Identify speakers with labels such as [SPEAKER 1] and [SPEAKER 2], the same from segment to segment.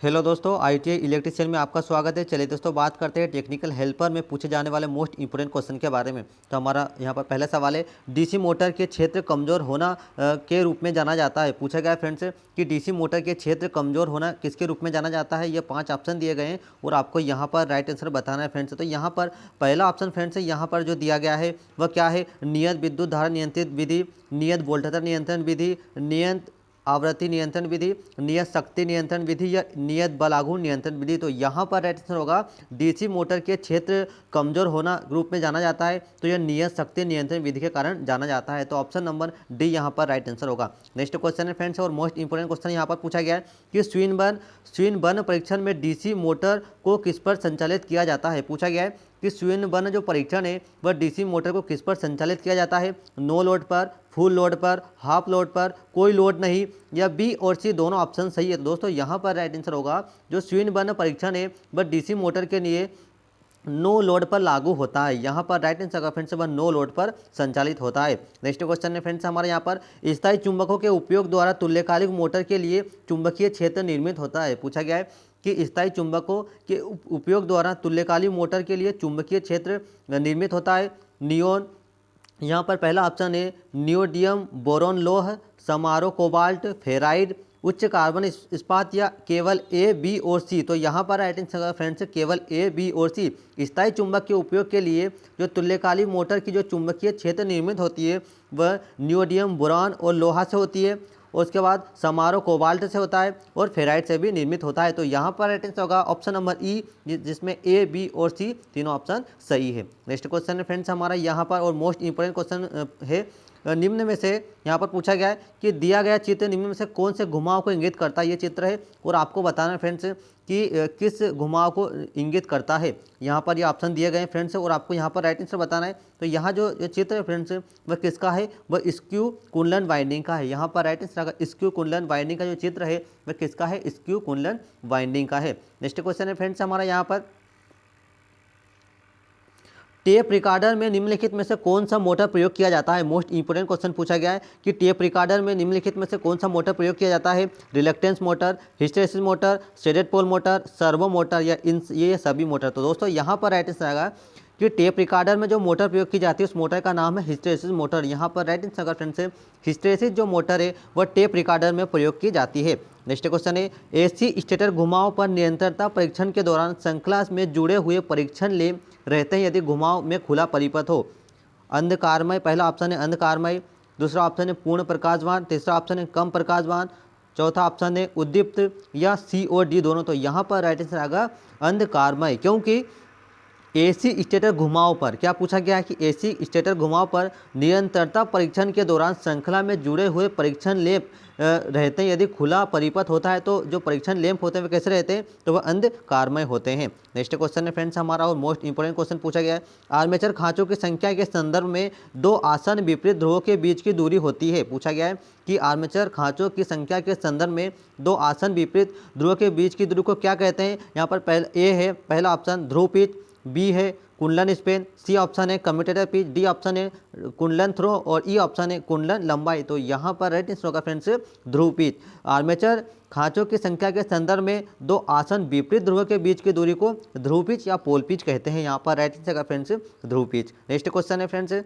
[SPEAKER 1] Hello दोस्तों, ITI electrician में आपका स्वागत है। चलिए दोस्तों, बात करते हैं टेक्निकल हेल्पर में पूछे जाने वाले मोस्ट इंपोर्टेंट क्वेश्चन के बारे में। तो हमारा यहाँ पर पहला सवाल है, डीसी मोटर के क्षेत्र कमज़ोर होना के रूप में जाना जाता है। पूछा गया है फ्रेंड्स कि डीसी मोटर के क्षेत्र कमज़ोर होना किसके रूप में जाना जाता है। ये 5 ऑप्शन दिए गए हैं और आपको यहाँ पर राइट आंसर बताना है फ्रेंड्स। तो यहाँ पर पहला ऑप्शन फ्रेंड्स यहाँ पर जो दिया गया है वह क्या है, नियत विद्युत धारा नियंत्रित विधि, नियत वोल्टेज नियंत्रण विधि, नियत आवृत्ति नियंत्रण विधि, नियत शक्ति नियंत्रण विधि या नियत बलागुण नियंत्रण विधि। तो यहाँ पर राइट आंसर होगा डीसी मोटर के क्षेत्र कमजोर होना रूप में जाना जाता है, तो यह नियत शक्ति नियंत्रण विधि के कारण जाना जाता है। तो ऑप्शन नंबर डी यहाँ पर राइट आंसर होगा। नेक्स्ट क्वेश्चन है फ्रेंड्स, और मोस्ट इंपोर्टेंट क्वेश्चन यहाँ पर पूछा गया है कि स्विनबर्न परीक्षण में डीसी मोटर को किस पर संचालित किया जाता है। पूछा गया है कि स्विनबर्न जो परीक्षण है वह डीसी मोटर को किस पर संचालित किया जाता है, नो लोड पर, फुल लोड पर, हाफ लोड पर, कोई लोड नहीं, या बी और सी दोनों ऑप्शन सही है। तो दोस्तों यहाँ पर राइट आंसर होगा जो स्विनबर्न परीक्षण है वह डीसी मोटर के लिए नो लोड पर लागू होता है। यहाँ पर राइट आंसर फ्रेंड्स वह नो लोड पर संचालित होता है। नेक्स्ट क्वेश्चन है फ्रेंड्स हमारे यहाँ पर, स्थायी चुंबकों के उपयोग द्वारा तुल्यकालिक मोटर के लिए चुंबकीय क्षेत्र निर्मित होता है। पूछा गया है कि स्थायी चुंबकों के उपयोग द्वारा तुल्यकालिक मोटर के लिए चुंबकीय क्षेत्र निर्मित होता है। नियोन, यहाँ पर पहला ऑप्शन है नियोडियम बोरोन लोह, समारो कोबाल्ट, फेराइड, उच्च कार्बन इस्पात, या केवल ए, बी और सी। तो यहाँ पर राइट आंसर फ्रेंड्स केवल ए, बी और सी। स्थायी चुंबक के उपयोग के लिए जो तुल्यकालिक मोटर की जो चुंबकीय क्षेत्र निर्मित होती है वह नियोडियम बोरान और लोहा से होती है, और उसके बाद समारो कोबाल्ट से होता है और फेराइट से भी निर्मित होता है। तो यहाँ पर राइट आंसर होगा ऑप्शन नंबर ई, जिसमें ए, बी और सी तीनों ऑप्शन सही है। नेक्स्ट क्वेश्चन है फ्रेंड्स हमारा यहाँ पर, और मोस्ट इंपोर्टेंट क्वेश्चन है, निम्न में से यहाँ पर पूछा गया है कि दिया गया चित्र निम्न में से कौन से घुमाव को इंगित करता है। ये चित्र है और आपको बताना है फ्रेंड्स कि किस घुमाव को इंगित करता है। यहाँ पर ये ऑप्शन दिए गए हैं फ्रेंड्स और आपको यहाँ पर राइट आंसर बताना है। तो यहाँ जो चित्र है फ्रेंड्स वह किसका है, वह स्क्यू कुंडलन वाइंडिंग का है। यहाँ पर राइट आंसर आएगा स्क्यू कुंडलन वाइंडिंग का जो चित्र है वह किसका है, स्क्यू कुंडलन वाइंडिंग का है। नेक्स्ट क्वेश्चन है फ्रेंड्स हमारा यहाँ पर, टेप रिकॉर्डर में निम्नलिखित में से कौन सा मोटर प्रयोग किया जाता है। मोस्ट इंपोर्टेंट क्वेश्चन पूछा गया है कि टेप रिकॉर्डर में निम्नलिखित में से कौन सा मोटर प्रयोग किया जाता है, reluctance motor, hysteresis motor, shaded pole motor, servo motor, या ये सभी मोटर। तो दोस्तों यहाँ पर राइट आंसर आएगा कि टेप रिकॉर्डर में जो मोटर प्रयोग की जाती है उस मोटर का नाम है हिस्टैरिसीस मोटर। यहाँ पर राइट आंसर अगर फ्रेंड्स है हिस्टैरिसीस जो मोटर है वह टेप रिकॉर्डर में प्रयोग की जाती है। नेक्स्ट क्वेश्चन है, एसी स्टेटर घुमाव पर निरंतरता परीक्षण के दौरान श्रृंखला में जुड़े हुए परीक्षण ले रहते हैं यदि घुमाव में खुला परिपथ हो। अंधकारमय, पहला ऑप्शन है अंधकारमय, दूसरा ऑप्शन है पूर्ण प्रकाशवान, तीसरा ऑप्शन है कम प्रकाशवान, चौथा ऑप्शन है उद्दीप्त, या सी और डी दोनों। तो यहाँ पर राइट आंसर आएगा अंधकारमय, क्योंकि एसी स्टेटर घुमाव पर क्या पूछा गया है कि एसी स्टेटर घुमाव पर निरंतरता परीक्षण के दौरान श्रृंखला में जुड़े हुए परीक्षण लैंप रहते हैं यदि खुला परिपथ होता है। तो जो परीक्षण लैंप होते हैं वे कैसे रहते हैं, तो वह अंधकारमय होते हैं। नेक्स्ट क्वेश्चन है फ्रेंड्स हमारा, और मोस्ट इंपोर्टेंट क्वेश्चन पूछा गया है, आर्मेचर खांचों की संख्या के संदर्भ में दो आसन विपरीत ध्रुवों के बीच की दूरी होती है। पूछा गया है कि आर्मेचर खांचों की संख्या के संदर्भ में दो आसन विपरीत ध्रुवों के बीच की दूरी को क्या कहते हैं। यहाँ पर ए है पहला ऑप्शन ध्रुव पिच, बी है कुंडलन स्पेन, सी ऑप्शन है कम्यूटेटर पिच, डी ऑप्शन है कुंडलन थ्रो, और ई ऑप्शन है कुंडलन लंबाई। तो यहाँ पर राइट आंसर होगा फ्रेंड्स ध्रुव पिच। आर्मेचर खांचों की संख्या के संदर्भ में दो आसन विपरीत ध्रुव के बीच की दूरी को ध्रुव पिच या पोल पिच कहते हैं। यहाँ पर राइट आंसर होगा फ्रेंड्स ध्रुव पिच। नेक्स्ट क्वेश्चन है फ्रेंड्स,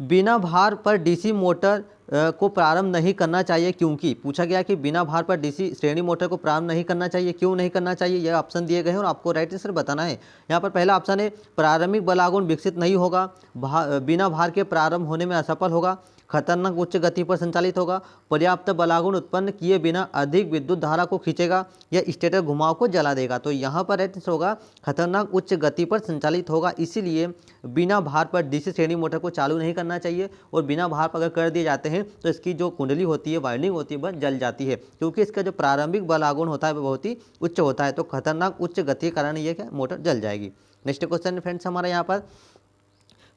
[SPEAKER 1] बिना भार पर डीसी मोटर को प्रारंभ नहीं करना चाहिए क्योंकि। पूछा गया कि बिना भार पर डीसी श्रेणी मोटर को प्रारंभ नहीं करना चाहिए, क्यों नहीं करना चाहिए, यह ऑप्शन दिए गए हैं और आपको राइट आंसर बताना है। यहाँ पर पहला ऑप्शन है प्रारंभिक बलागुण विकसित नहीं होगा, बिना भार के प्रारंभ होने में असफल होगा, खतरनाक उच्च गति पर संचालित होगा, पर्याप्त बलागुण उत्पन्न किए बिना अधिक विद्युत धारा को खींचेगा, या स्टेटर घुमाव को जला देगा। तो यहाँ पर राइट आंसर होगा खतरनाक उच्च गति पर संचालित होगा, इसीलिए बिना भार पर डीसी श्रेणी मोटर को चालू नहीं करना चाहिए। और बिना भार पर अगर कर दिए जाते हैं तो इसकी जो कुंडली होती है, वाइंडिंग होती है, वह जल जाती है, क्योंकि इसका जो प्रारंभिक बलागुण होता है वह बहुत ही उच्च होता है। तो खतरनाक उच्च गति के कारण ये क्या मोटर जल जाएगी। नेक्स्ट क्वेश्चन फ्रेंड्स हमारा यहाँ पर,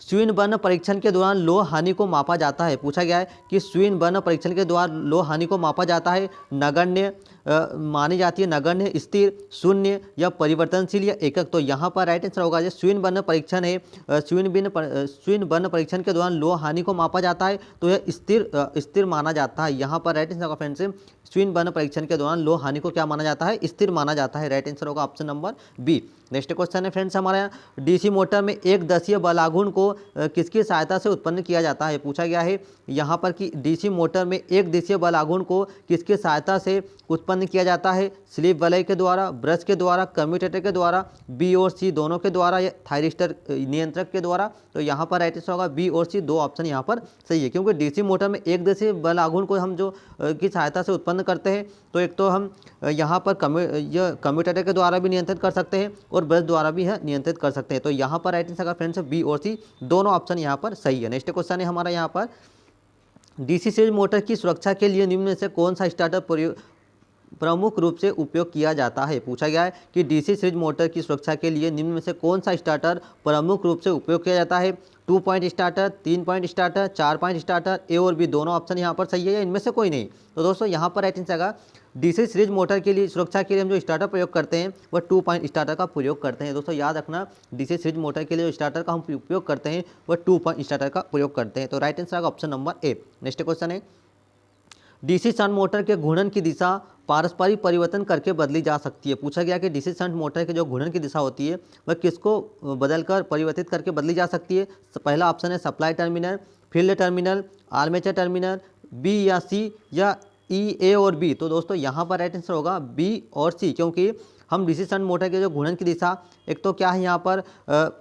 [SPEAKER 1] स्विनबर्न परीक्षण के दौरान लोह हानि को मापा जाता है। पूछा गया है कि स्विनबर्न परीक्षण के दौरान लोह हानि को मापा जाता है नगण्य, मानी जाती है नगण्य, स्थिर, शून्य या परिवर्तनशील या एकक। तो यहाँ पर राइट आंसर होगा जो शून्य वर्ण परीक्षण है, शून्य वर्ण परीक्षण के दौरान लोह हानि को मापा जाता है तो यह स्थिर माना जाता है। यहाँ पर राइट आंसर होगा फ्रेंड्स शून्य वर्ण परीक्षण के दौरान लोह हानि को क्या माना जाता है, स्थिर माना जाता है। राइट आंसर होगा option number B. Next question है फ्रेंड्स हमारे यहाँ डीसी मोटर में एक दशीय बल आघूर्ण को किसकी सहायता से उत्पन्न किया जाता है। पूछा गया है यहाँ पर कि डीसी मोटर में एक दिशीय बल आघूर्ण को किसकी सहायता से उत्पन्न किया जाता है, स्लिप वलय के द्वारा, ब्रश के द्वारा, कम्यूटेटर के द्वारा, बी और सी दोनों के द्वारा या थायरिस्टर नियंत्रक के द्वारा। तो यहाँ पर राइट आंसर होगा बी और सी, दो ऑप्शन यहाँ पर सही है, क्योंकि डीसी मोटर में एक दिशीय बल आघूर्ण को हम जो की सहायता से उत्पन्न करते हैं तो एक तो हम यहाँ पर कम्यूटेटर के द्वारा भी नियंत्रित कर सकते हैं और ब्रश द्वारा भी नियंत्रित कर सकते हैं। तो यहाँ पर राइट आंसर का फ्रेंड्स बी और सी दोनों ऑप्शन यहाँ पर सही है। नेक्स्ट क्वेश्चन है हमारा यहाँ पर डीसी सीरीज मोटर की सुरक्षा के लिए निम्न में से कौन सा स्टार्टर प्रमुख रूप से उपयोग किया जाता है। पूछा गया है कि डीसी सीरीज मोटर की सुरक्षा के लिए निम्न में से कौन सा स्टार्टर प्रमुख रूप से उपयोग किया जाता है। 2 point starter, 3 point starter, 4 point starter, A और बी दोनों ऑप्शन यहाँ पर सही है या इनमें से कोई नहीं। तो दोस्तों यहाँ पर राइट आंसर आएगा डीसी सीरीज मोटर के लिए सुरक्षा के लिए हम जो स्टार्टर प्रयोग करते हैं वह 2 पॉइंट स्टार्टर का प्रयोग करते हैं। दोस्तों याद रखना डीसी सीरीज मोटर के लिए जो स्टार्टर का हम उपयोग करते हैं वह 2 पॉइंट स्टार्टर का प्रयोग करते हैं। तो राइट आंसर आएगा option number A. Next question है डीसी शंट मोटर के घूर्णन की दिशा पारस्परिक परिवर्तन करके बदली जा सकती है। पूछा गया कि डीसी शंट मोटर के जो घूर्णन की दिशा होती है वह किसको बदलकर परिवर्तित करके बदली जा सकती है। पहला ऑप्शन है supply terminal, field terminal, armature terminal, B या सी या ई, ए और बी। तो दोस्तों यहाँ पर राइट आंसर होगा बी और सी, क्योंकि हम डीसी शंट मोटर के जो घूर्णन की दिशा एक तो क्या है यहाँ पर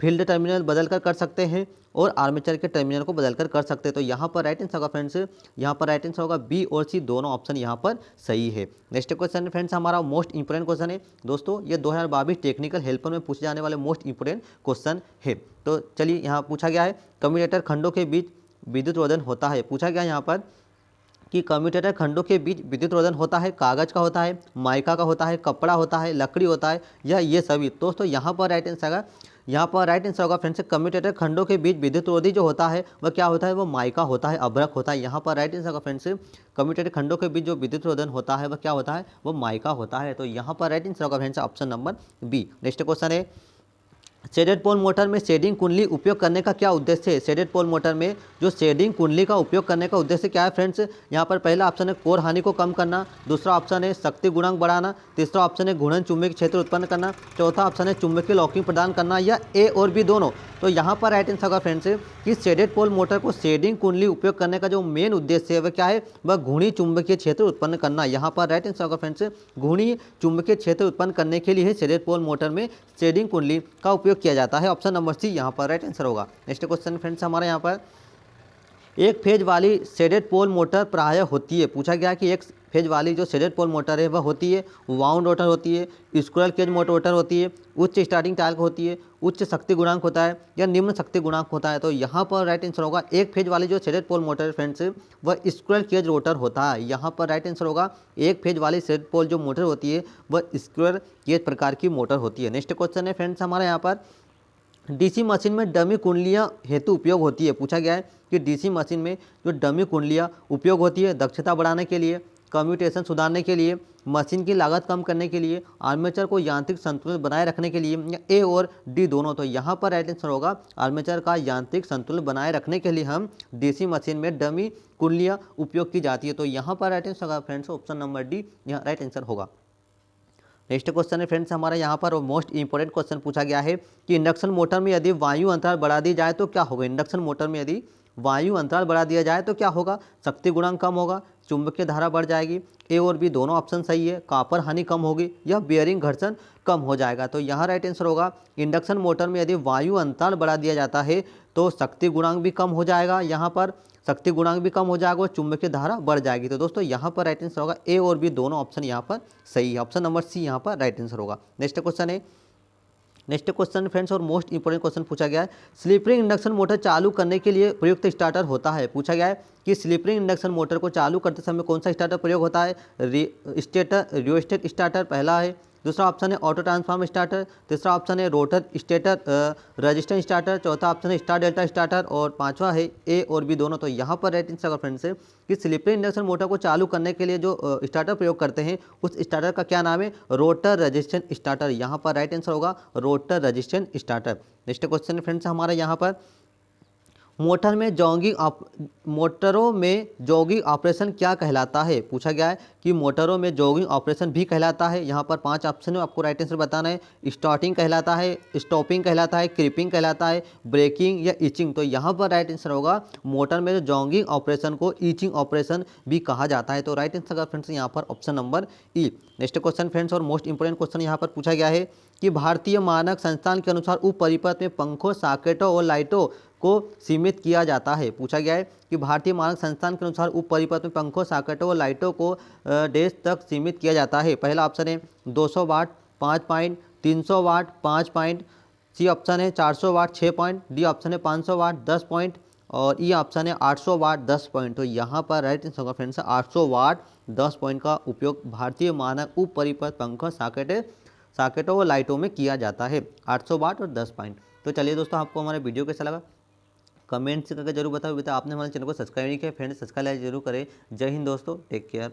[SPEAKER 1] फील्ड टर्मिनल बदलकर कर सकते हैं और आर्मेचर के टर्मिनल को बदलकर कर सकते हैं। तो यहाँ पर राइट आंसर होगा फ्रेंड्स, यहाँ पर राइट आंसर होगा बी और सी दोनों ऑप्शन यहाँ पर सही है। नेक्स्ट क्वेश्चन फ्रेंड्स हमारा मोस्ट इंपोर्टेंट क्वेश्चन है दोस्तों, ये 2022 टेक्निकल हेल्पर में पूछे जाने वाले मोस्ट इंपोर्टेंट क्वेश्चन है। तो चलिए यहाँ पूछा गया है कम्यूटेटर खंडों के बीच विद्युत रोधन होता है। पूछा गया यहाँ पर कि कम्यूटेटर खंडों के बीच विद्युत रोधन होता है, कागज का होता है, माइका का होता है, कपड़ा होता है, लकड़ी होता है या ये सभी। दोस्तों यहाँ पर राइट आंसर आएगा, यहाँ पर राइट आंसर होगा फ्रेंड्स कम्यूटेटर खंडों के बीच विद्युत रोधी जो होता है वह क्या होता है, वो माइका होता है, अभ्रक होता है। यहाँ पर राइट आंसर होगा फ्रेंड्स कम्यूटेटर खंडों के बीच जो विद्युत रोधन होता है वह क्या होता है, वो माइका होता है। तो यहाँ पर राइट आंसर होगा friends option number B. Next question है शेडेड पोल मोटर में शेडिंग कुंडली उपयोग करने का क्या उद्देश्य है। शेडेड पोल मोटर में जो शेडिंग कुंडली का उपयोग करने का उद्देश्य क्या है फ्रेंड्स, यहाँ पर पहला ऑप्शन है कोर हानि को कम करना, दूसरा ऑप्शन है शक्ति गुणांक बढ़ाना, तीसरा ऑप्शन है घूर्णन चुंबकीय क्षेत्र उत्पन्न करना, चौथा ऑप्शन है चुंबकीय लॉकिंग प्रदान करना या ए और बी दोनों। तो यहाँ पर राइट आंसर होगा फ्रेंड्स कि शेडेड पोल मोटर को शेडिंग कुंडली उपयोग करने का जो मेन उद्देश्य है वह क्या है, वह घूर्णी चुंबकीय क्षेत्र उत्पन्न करना। यहाँ पर राइट आंसर होगा फ्रेंड्स घूर्णी चुंबकीय क्षेत्र उत्पन्न करने के लिए शेडेड पोल मोटर में शेडिंग कुंडली का उपयोग किया जाता है। ऑप्शन नंबर सी यहाँ पर राइट आंसर होगा। नेक्स्ट क्वेश्चन फ्रेंड्स हमारे यहाँ पर एक फेज वाली शेडेड पोल मोटर प्रायः होती है। पूछा गया कि एक फेज वाली जो शेडेड पोल मोटर है वह होती है वाउंड रोटर होती है, स्क्विरल केज मोटर होती है, उच्च स्टार्टिंग टार्क होती है, उच्च शक्ति गुणांक होता है या निम्न शक्ति गुणांक होता है। तो यहाँ पर राइट आंसर होगा एक फेज वाली जो शेडेड पोल मोटर फ्रेंड्स वह स्क्विरल केज रोटर होता है। यहाँ पर राइट आंसर होगा एक फेज वाली शेडेड पोल जो मोटर होती है वह स्क्विरल केज प्रकार की मोटर होती है। नेक्स्ट क्वेश्चन है फ्रेंड्स हमारे यहाँ पर डीसी मशीन में डमी कुंडलियां हेतु उपयोग होती है। पूछा गया है कि डीसी मशीन में जो डमी कुंडलियां उपयोग होती है दक्षता बढ़ाने के लिए, कम्यूटेशन सुधारने के लिए, मशीन की लागत कम करने के लिए, आर्मेचर को यांत्रिक संतुलन बनाए रखने के लिए या ए और डी दोनों। तो यहाँ पर राइट आंसर होगा आर्मेचर का यांत्रिक संतुलन बनाए रखने के लिए हम डीसी मशीन में डमी कुंडलियाँ उपयोग की जाती है। तो यहाँ पर राइट आंसर होगा फ्रेंड्स ऑप्शन नंबर डी यहाँ राइट आंसर होगा। नेक्स्ट क्वेश्चन है फ्रेंड्स हमारा यहाँ पर मोस्ट इंपोर्टेंट क्वेश्चन पूछा गया है कि इंडक्शन मोटर में यदि वायु अंतराल बढ़ा दी जाए तो क्या होगा। इंडक्शन मोटर में यदि वायु अंतराल बढ़ा दिया जाए तो क्या होगा, शक्ति गुणांक कम होगा, चुंबकीय धारा बढ़ जाएगी, ए और बी दोनों ऑप्शन सही है, कॉपर हानि कम होगी या बेयरिंग घर्षण कम हो जाएगा। तो यहाँ राइट आंसर होगा इंडक्शन मोटर में यदि वायु अंतराल बढ़ा दिया जाता है तो शक्ति गुणांक भी कम हो जाएगा, यहाँ पर शक्ति गुणांक भी कम हो जाएगा और चुंबकीय धारा बढ़ जाएगी। तो दोस्तों यहाँ पर राइट आंसर होगा ए और बी दोनों ऑप्शन यहाँ पर सही है। ऑप्शन नंबर सी यहाँ पर राइट आंसर होगा। नेक्स्ट क्वेश्चन फ्रेंड्स और मोस्ट इंपोर्टेंट क्वेश्चन पूछा गया है स्लिप रिंग इंडक्शन मोटर चालू करने के लिए प्रयुक्त स्टार्टर होता है। पूछा गया है कि स्लिप रिंग इंडक्शन मोटर को चालू करते समय कौन सा स्टार्टर प्रयोग होता है। रियोस्टेट स्टार्टर पहला है, दूसरा ऑप्शन है ऑटो ट्रांसफार्म स्टार्टर, तीसरा ऑप्शन है रोटर स्टेटर रजिस्टेंस स्टार्टर, चौथा ऑप्शन है स्टार डेल्टा स्टार्टर और पांचवा है ए और बी दोनों। तो यहाँ पर राइट आंसर फ्रेंड्स है कि स्लिपरी इंडक्शन मोटर को चालू करने के लिए जो स्टार्टर प्रयोग करते हैं उस स्टार्टर का क्या नाम है, रोटर रजिस्टेंस स्टार्टर। यहाँ पर राइट आंसर होगा rotor resistance starter. Next question friends हमारा यहाँ पर मोटरों में जॉगिंग ऑपरेशन क्या कहलाता है, पूछा गया है कि मोटरों में जॉगिंग ऑपरेशन भी कहलाता है। यहाँ पर 5 ऑप्शन है, आपको राइट आंसर बताना है। स्टार्टिंग कहलाता है, स्टॉपिंग कहलाता है, क्रीपिंग कहलाता है, ब्रेकिंग या ईचिंग। तो यहाँ पर राइट आंसर होगा मोटर में जो जॉगिंग ऑपरेशन को ईचिंग ऑपरेशन भी कहा जाता है। तो राइट आंसर का फ्रेंड्स यहाँ पर ऑप्शन नंबर ई। नेक्स्ट क्वेश्चन फ्रेंड्स और मोस्ट इंपोर्टेंट क्वेश्चन यहाँ पर पूछा गया है कि भारतीय मानक संस्थान के अनुसार उप परिपथ में पंखों, सॉकेटों और लाइटों को सीमित किया जाता है। पूछा गया है कि भारतीय मानक संस्थान के अनुसार उप परिपथ में पंखों, सॉकेटों और लाइटों को डेज तक सीमित किया जाता है। पहला ऑप्शन है 200 वाट 5 पॉइंट, 300 वाट 5 पॉइंट, सी ऑप्शन है 400 वाट 6 पॉइंट, डी ऑप्शन है 500 वाट 10 पॉइंट और ई ऑप्शन है 800 वाट 10 पॉइंट। तो यहाँ पर राइट आंसर होगा फ्रेंड्स 800 वाट 10 पॉइंट का उपयोग भारतीय मानक उप परिपथ पंखों, सॉकेटों और लाइटों में किया जाता है। 800 वाट और 10 पॉइंट। तो चलिए दोस्तों, आपको हमारे वीडियो कैसा लगा कमेंट्स करके जरूर बताओ। आपने हमारे चैनल को सब्सक्राइब नहीं किया, फ्रेंड्स सब्सक्राइब जरूर करें। जय हिंद दोस्तों, टेक केयर।